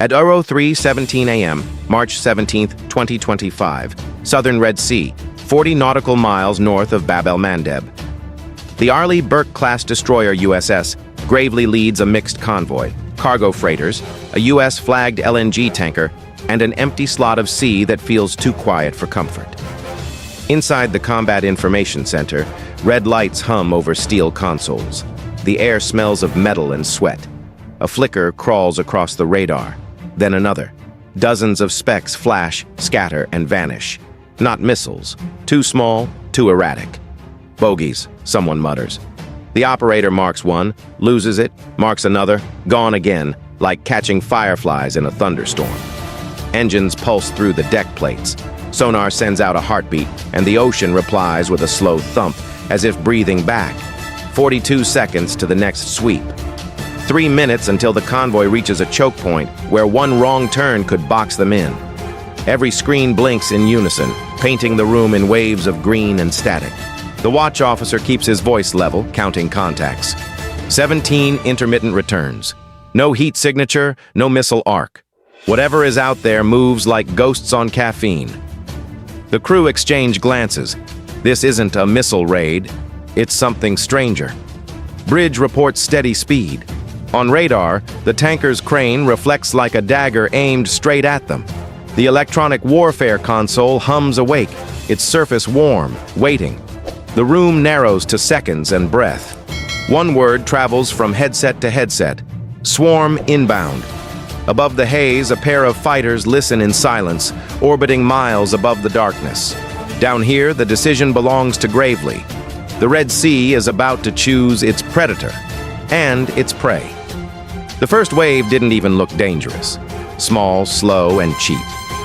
At 03:17 a.m., March 17, 2025, southern Red Sea, 40 nautical miles north of Bab el-Mandeb. The Arleigh Burke-class destroyer USS gravely leads a mixed convoy, cargo freighters, a U.S.-flagged LNG tanker, and an empty slot of sea that feels too quiet for comfort. Inside the Combat Information Center, red lights hum over steel consoles. The air smells of metal and sweat. A flicker crawls across the radar, then another. Dozens of specks flash, scatter, and vanish. Not missiles. Too small, too erratic. Bogies, someone mutters. The operator marks one, loses it, marks another, gone again, like catching fireflies in a thunderstorm. Engines pulse through the deck plates. Sonar sends out a heartbeat, and the ocean replies with a slow thump, as if breathing back. 42 seconds to the next sweep. 3 minutes until the convoy reaches a choke point where one wrong turn could box them in. Every screen blinks in unison, painting the room in waves of green and static. The watch officer keeps his voice level, counting contacts. 17 intermittent returns. No heat signature, no missile arc. Whatever is out there moves like ghosts on caffeine. The crew exchange glances. This isn't a missile raid. It's something stranger. Bridge reports steady speed. On radar, the tanker's crane reflects like a dagger aimed straight at them. The electronic warfare console hums awake, its surface warm, waiting. The room narrows to seconds and breath. One word travels from headset to headset. Swarm inbound. Above the haze, a pair of fighters listen in silence, orbiting miles above the darkness. Down here, the decision belongs to Gravely. The Red Sea is about to choose its predator and its prey. The first wave didn't even look dangerous. Small, slow, and cheap,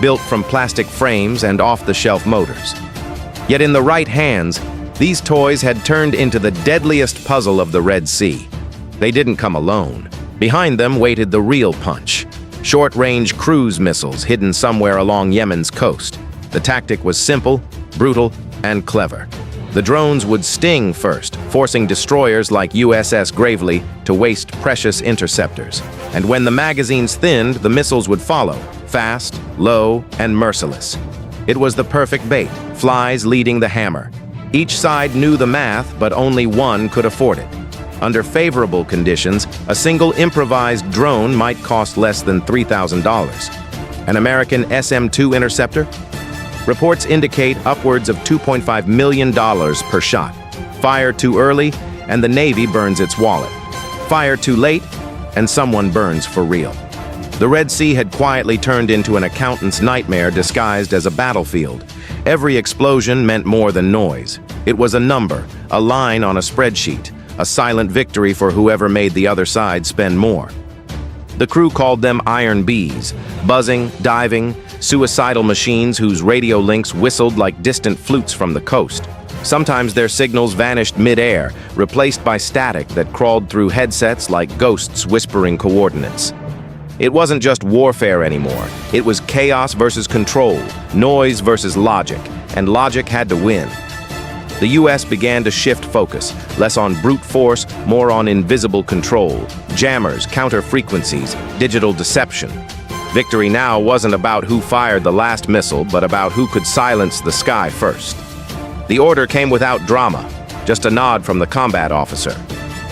built from plastic frames and off-the-shelf motors. Yet in the right hands, these toys had turned into the deadliest puzzle of the Red Sea. They didn't come alone. Behind them waited the real punch. Short-range cruise missiles hidden somewhere along Yemen's coast. The tactic was simple, brutal, and clever. The drones would sting first, forcing destroyers like USS Gravely to waste precious interceptors. And when the magazines thinned, the missiles would follow, fast, low, and merciless. It was the perfect bait, flies leading the hammer. Each side knew the math, but only one could afford it. Under favorable conditions, a single improvised drone might cost less than $3,000. An American SM-2 interceptor? Reports indicate upwards of $2.5 million per shot. Fire too early, and the Navy burns its wallet. Fire too late, and someone burns for real. The Red Sea had quietly turned into an accountant's nightmare disguised as a battlefield. Every explosion meant more than noise. It was a number, a line on a spreadsheet, a silent victory for whoever made the other side spend more. The crew called them Iron Bees, buzzing, diving, suicidal machines whose radio links whistled like distant flutes from the coast. Sometimes their signals vanished mid-air, replaced by static that crawled through headsets like ghosts whispering coordinates. It wasn't just warfare anymore. It was chaos versus control, noise versus logic, and logic had to win. The U.S. began to shift focus, less on brute force, more on invisible control, jammers, counter-frequencies, digital deception. Victory now wasn't about who fired the last missile, but about who could silence the sky first. The order came without drama, just a nod from the combat officer.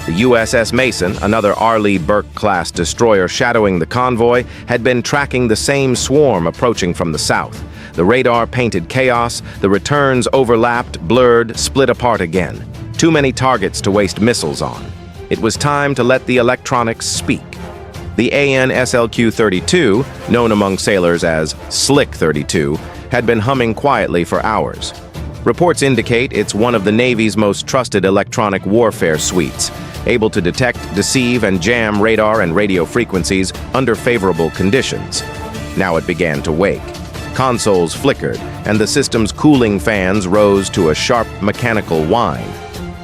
The USS Mason, another Arleigh Burke-class destroyer shadowing the convoy, had been tracking the same swarm approaching from the south. The radar painted chaos, the returns overlapped, blurred, split apart again. Too many targets to waste missiles on. It was time to let the electronics speak. The AN/SLQ-32, known among sailors as Slick 32, had been humming quietly for hours. Reports indicate it's one of the Navy's most trusted electronic warfare suites, able to detect, deceive, and jam radar and radio frequencies under favorable conditions. Now it began to wake. Consoles flickered, and the system's cooling fans rose to a sharp mechanical whine.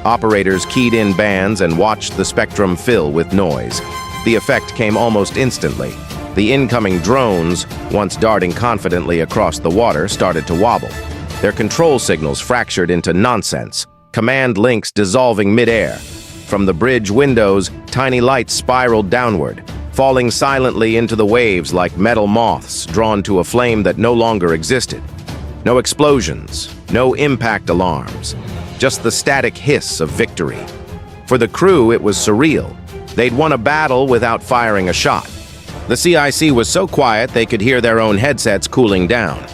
Operators keyed in bands and watched the spectrum fill with noise. The effect came almost instantly. The incoming drones, once darting confidently across the water, started to wobble. Their control signals fractured into nonsense, command links dissolving mid-air. From the bridge windows, tiny lights spiraled downward. falling silently into the waves like metal moths drawn to a flame that no longer existed. No explosions, no impact alarms, just the static hiss of victory. For the crew, it was surreal. They'd won a battle without firing a shot. The CIC was so quiet they could hear their own headsets cooling down.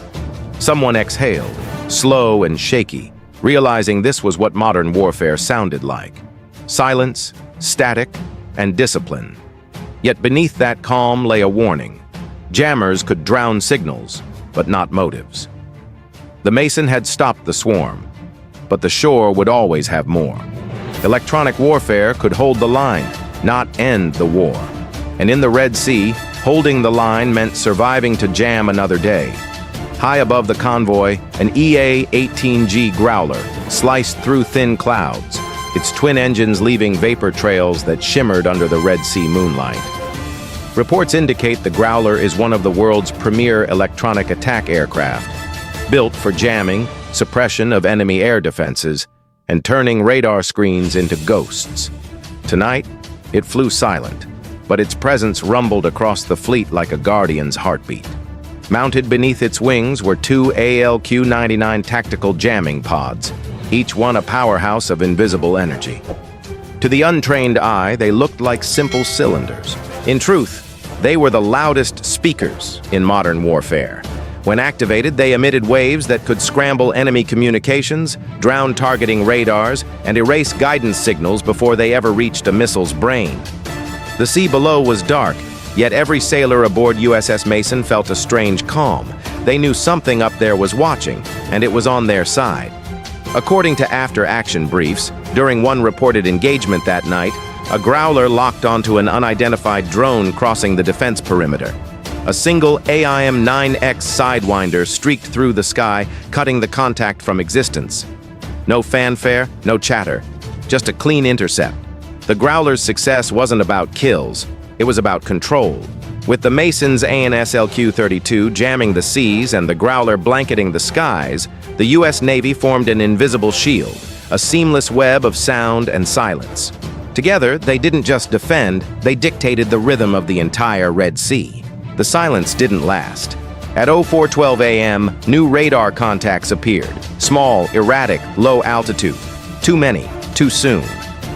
Someone exhaled, slow and shaky, realizing this was what modern warfare sounded like. Silence, static, and discipline. Yet beneath that calm lay a warning. Jammers could drown signals, but not motives. The Mason had stopped the swarm, but the shore would always have more. Electronic warfare could hold the line, not end the war. And in the Red Sea, holding the line meant surviving to jam another day. High above the convoy, an EA-18G Growler sliced through thin clouds, its twin engines leaving vapor trails that shimmered under the Red Sea moonlight. Reports indicate the Growler is one of the world's premier electronic attack aircraft, built for jamming, suppression of enemy air defenses, and turning radar screens into ghosts. Tonight, it flew silent, but its presence rumbled across the fleet like a guardian's heartbeat. Mounted beneath its wings were two ALQ-99 tactical jamming pods, each one a powerhouse of invisible energy. To the untrained eye, they looked like simple cylinders. In truth, they were the loudest speakers in modern warfare. When activated, they emitted waves that could scramble enemy communications, drown targeting radars, and erase guidance signals before they ever reached a missile's brain. The sea below was dark, yet every sailor aboard USS Mason felt a strange calm. They knew something up there was watching, and it was on their side. According to after-action briefs, during one reported engagement that night, a Growler locked onto an unidentified drone crossing the defense perimeter. A single AIM-9X Sidewinder streaked through the sky, cutting the contact from existence. No fanfare, no chatter, just a clean intercept. The Growler's success wasn't about kills, it was about control. With the Mason's ANSLQ-32 jamming the seas and the Growler blanketing the skies, the U.S. Navy formed an invisible shield, a seamless web of sound and silence. Together, they didn't just defend, they dictated the rhythm of the entire Red Sea. The silence didn't last. At 04:12 a.m., new radar contacts appeared. Small, erratic, low altitude. Too many, too soon.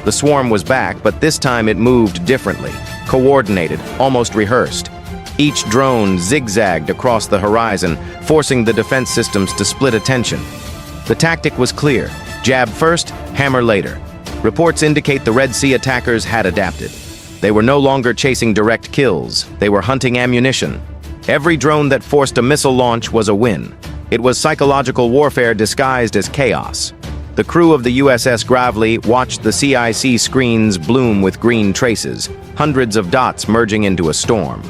The swarm was back, but this time it moved differently. Coordinated, almost rehearsed. Each drone zigzagged across the horizon, forcing the defense systems to split attention. The tactic was clear. Jab first, hammer later. Reports indicate the Red Sea attackers had adapted. They were no longer chasing direct kills. They were hunting ammunition. Every drone that forced a missile launch was a win. It was psychological warfare disguised as chaos. The crew of the USS Gravely watched the CIC screens bloom with green traces, hundreds of dots merging into a storm.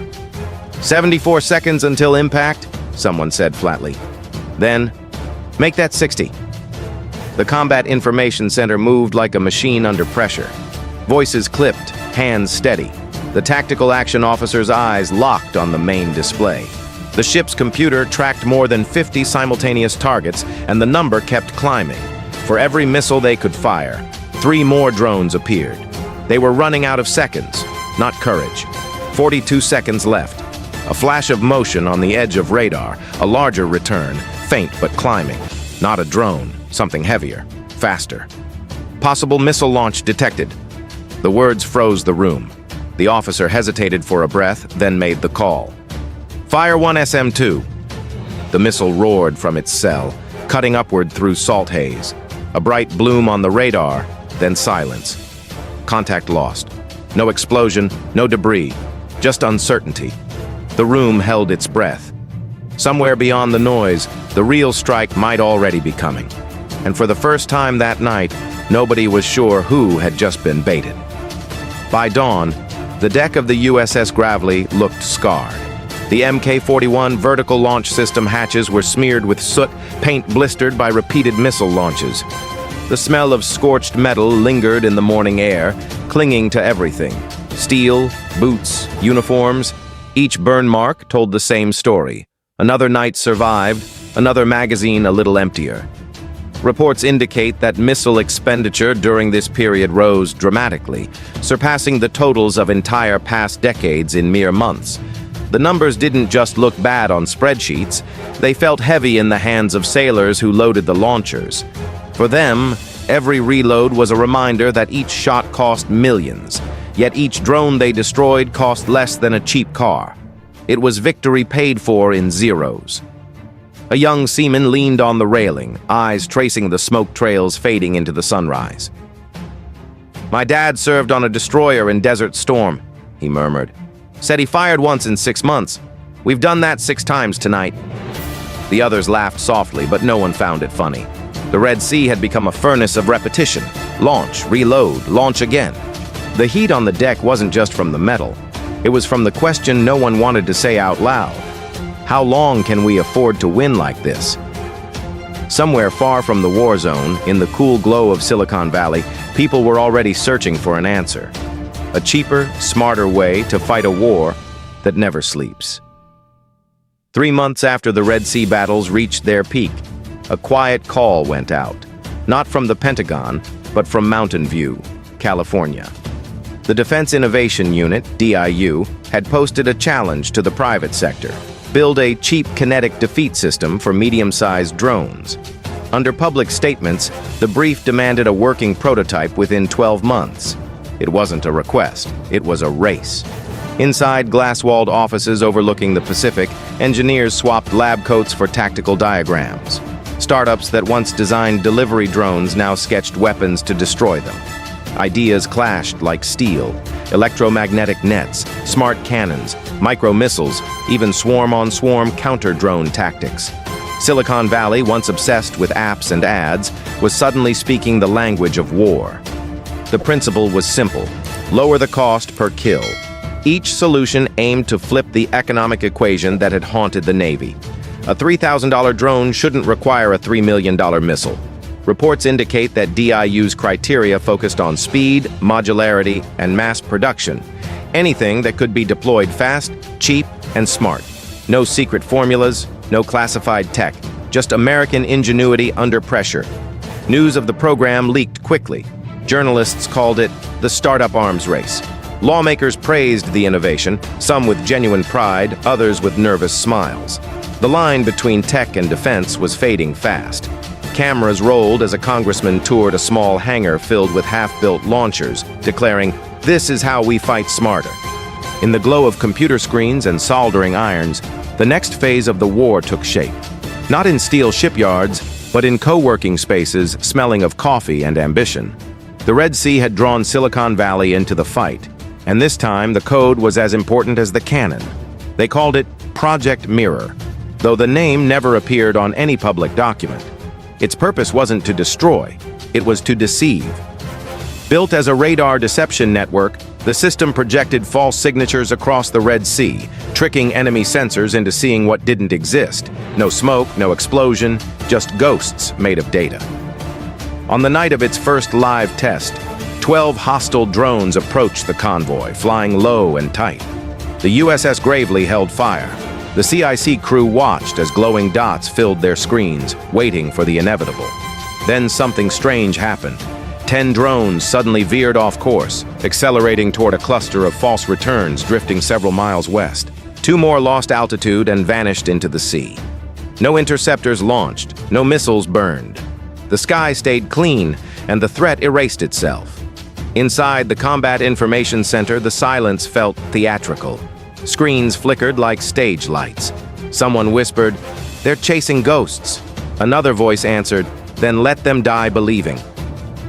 74 seconds until impact, someone said flatly. Then, make that 60. The Combat Information Center moved like a machine under pressure. Voices clipped, hands steady. The tactical action officer's eyes locked on the main display. The ship's computer tracked more than 50 simultaneous targets, and the number kept climbing. For every missile they could fire, 3 more drones appeared. They were running out of seconds, not courage. 42 seconds left. A flash of motion on the edge of radar, a larger return, faint but climbing. Not a drone, something heavier, faster. Possible missile launch detected. The words froze the room. The officer hesitated for a breath, then made the call. Fire 1 SM-2. The missile roared from its cell, cutting upward through salt haze. A bright bloom on the radar, then silence. Contact lost. No explosion, no debris, just uncertainty. The room held its breath. Somewhere beyond the noise, the real strike might already be coming. And for the first time that night, nobody was sure who had just been baited. By dawn, the deck of the USS Gravely looked scarred. The Mk-41 vertical launch system hatches were smeared with soot, paint blistered by repeated missile launches. The smell of scorched metal lingered in the morning air, clinging to everything. Steel, boots, uniforms. Each burn mark told the same story. Another night survived, another magazine a little emptier. Reports indicate that missile expenditure during this period rose dramatically, surpassing the totals of entire past decades in mere months. The numbers didn't just look bad on spreadsheets, they felt heavy in the hands of sailors who loaded the launchers. For them, every reload was a reminder that each shot cost millions, yet each drone they destroyed cost less than a cheap car. It was victory paid for in zeros. A young seaman leaned on the railing, eyes tracing the smoke trails fading into the sunrise. "My dad served on a destroyer in Desert Storm," he murmured. "Said he fired once in 6 months. We've done that 6 times tonight." The others laughed softly, but no one found it funny. The Red Sea had become a furnace of repetition. Launch, reload, launch again. The heat on the deck wasn't just from the metal. It was from the question no one wanted to say out loud. How long can we afford to win like this? Somewhere far from the war zone, in the cool glow of Silicon Valley, people were already searching for an answer. A cheaper, smarter way to fight a war that never sleeps. 3 months after the Red Sea battles reached their peak, a quiet call went out. Not from the Pentagon, but from Mountain View, California. The Defense Innovation Unit, DIU, had posted a challenge to the private sector: build a cheap kinetic defeat system for medium-sized drones. Under public statements, the brief demanded a working prototype within 12 months. It wasn't a request, it was a race. Inside glass-walled offices overlooking the Pacific, engineers swapped lab coats for tactical diagrams. Startups that once designed delivery drones now sketched weapons to destroy them. Ideas clashed like steel: electromagnetic nets, smart cannons, micro-missiles, even swarm-on-swarm counter-drone tactics. Silicon Valley, once obsessed with apps and ads, was suddenly speaking the language of war. The principle was simple: lower the cost per kill. Each solution aimed to flip the economic equation that had haunted the Navy. A $3,000 drone shouldn't require a $3 million missile. Reports indicate that DIU's criteria focused on speed, modularity, and mass production. Anything that could be deployed fast, cheap, and smart. No secret formulas, no classified tech, just American ingenuity under pressure. News of the program leaked quickly. Journalists called it the startup arms race. Lawmakers praised the innovation, some with genuine pride, others with nervous smiles. The line between tech and defense was fading fast. Cameras rolled as a congressman toured a small hangar filled with half-built launchers, declaring, "This is how we fight smarter." In the glow of computer screens and soldering irons, the next phase of the war took shape. Not in steel shipyards, but in co-working spaces smelling of coffee and ambition. The Red Sea had drawn Silicon Valley into the fight, and this time the code was as important as the cannon. They called it Project Mirror, though the name never appeared on any public document. Its purpose wasn't to destroy, it was to deceive. Built as a radar deception network, the system projected false signatures across the Red Sea, tricking enemy sensors into seeing what didn't exist. No smoke, no explosion, just ghosts made of data. On the night of its first live test, 12 hostile drones approached the convoy, flying low and tight. The USS Gravely held fire. The CIC crew watched as glowing dots filled their screens, waiting for the inevitable. Then something strange happened. 10 drones suddenly veered off course, accelerating toward a cluster of false returns drifting several miles west. 2 more lost altitude and vanished into the sea. No interceptors launched, no missiles burned. The sky stayed clean, and the threat erased itself. Inside the Combat Information Center, the silence felt theatrical. Screens flickered like stage lights. Someone whispered, "They're chasing ghosts." Another voice answered, "Then let them die believing."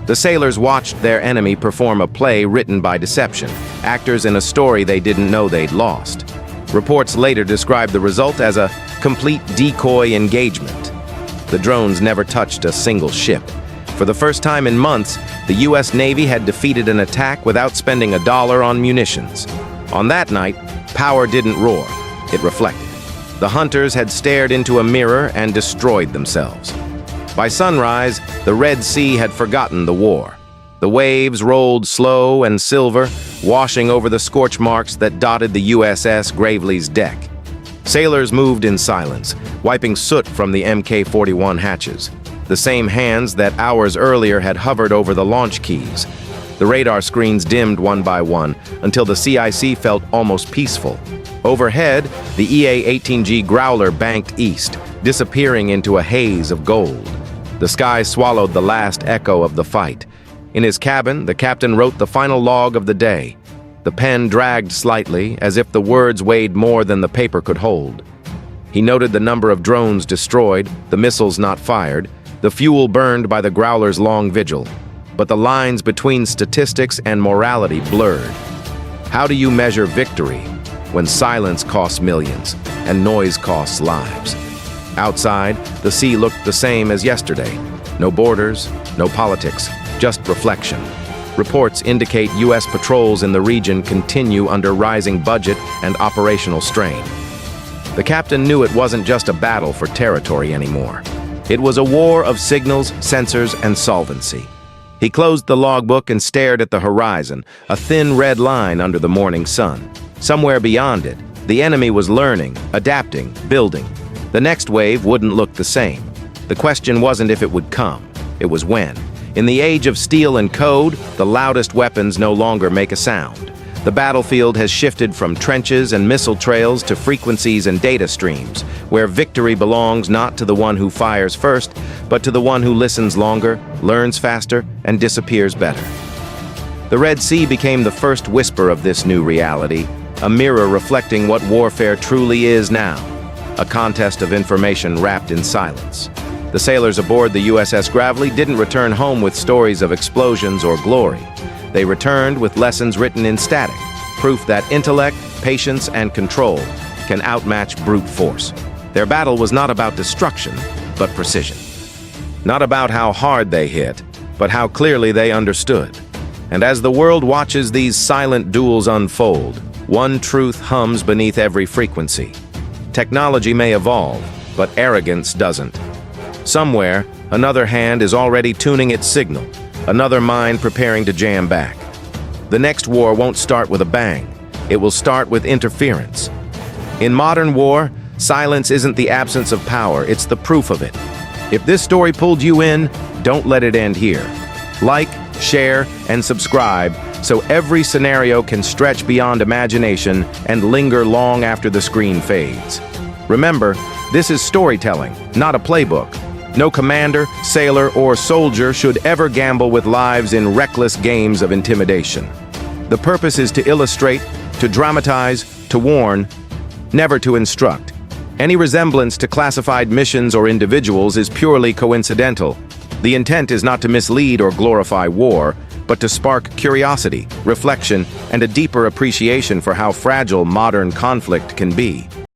The sailors watched their enemy perform a play written by deception, actors in a story they didn't know they'd lost. Reports later described the result as a complete decoy engagement. The drones never touched a single ship. For the first time in months, the U.S. Navy had defeated an attack without spending $1 on munitions. On that night, power didn't roar, it reflected. The hunters had stared into a mirror and destroyed themselves. By sunrise, the Red Sea had forgotten the war. The waves rolled slow and silver, washing over the scorch marks that dotted the USS Gravely's deck. Sailors moved in silence, wiping soot from the Mk-41 hatches. the same hands that hours earlier had hovered over the launch keys. The radar screens dimmed one by one until the CIC felt almost peaceful. Overhead, the EA-18G Growler banked east, disappearing into a haze of gold. The sky swallowed the last echo of the fight. In his cabin, the captain wrote the final log of the day. The pen dragged slightly, as if the words weighed more than the paper could hold. He noted the number of drones destroyed, the missiles not fired, the fuel burned by the Growler's long vigil. But the lines between statistics and morality blurred. How do you measure victory when silence costs millions and noise costs lives? Outside, the sea looked the same as yesterday. No borders, no politics, just reflection. Reports indicate U.S. patrols in the region continue under rising budget and operational strain. The captain knew it wasn't just a battle for territory anymore. It was a war of signals, sensors, and solvency. He closed the logbook and stared at the horizon, a thin red line under the morning sun. Somewhere beyond it, the enemy was learning, adapting, building. The next wave wouldn't look the same. The question wasn't if it would come, it was when. In the age of steel and code, the loudest weapons no longer make a sound. The battlefield has shifted from trenches and missile trails to frequencies and data streams, where victory belongs not to the one who fires first, but to the one who listens longer, learns faster, and disappears better. The Red Sea became the first whisper of this new reality, a mirror reflecting what warfare truly is now, a contest of information wrapped in silence. The sailors aboard the USS Gravely didn't return home with stories of explosions or glory. They returned with lessons written in static, proof that intellect, patience, and control can outmatch brute force. Their battle was not about destruction, but precision. Not about how hard they hit, but how clearly they understood. And as the world watches these silent duels unfold, one truth hums beneath every frequency. Technology may evolve, but arrogance doesn't. Somewhere, another hand is already tuning its signal, another mind preparing to jam back. The next war won't start with a bang. It will start with interference. In modern war, silence isn't the absence of power, it's the proof of it. If this story pulled you in, don't let it end here. Like, share, and subscribe so every scenario can stretch beyond imagination and linger long after the screen fades. Remember, this is storytelling, not a playbook. No commander, sailor, or soldier should ever gamble with lives in reckless games of intimidation. The purpose is to illustrate, to dramatize, to warn, never to instruct. Any resemblance to classified missions or individuals is purely coincidental. The intent is not to mislead or glorify war, but to spark curiosity, reflection, and a deeper appreciation for how fragile modern conflict can be.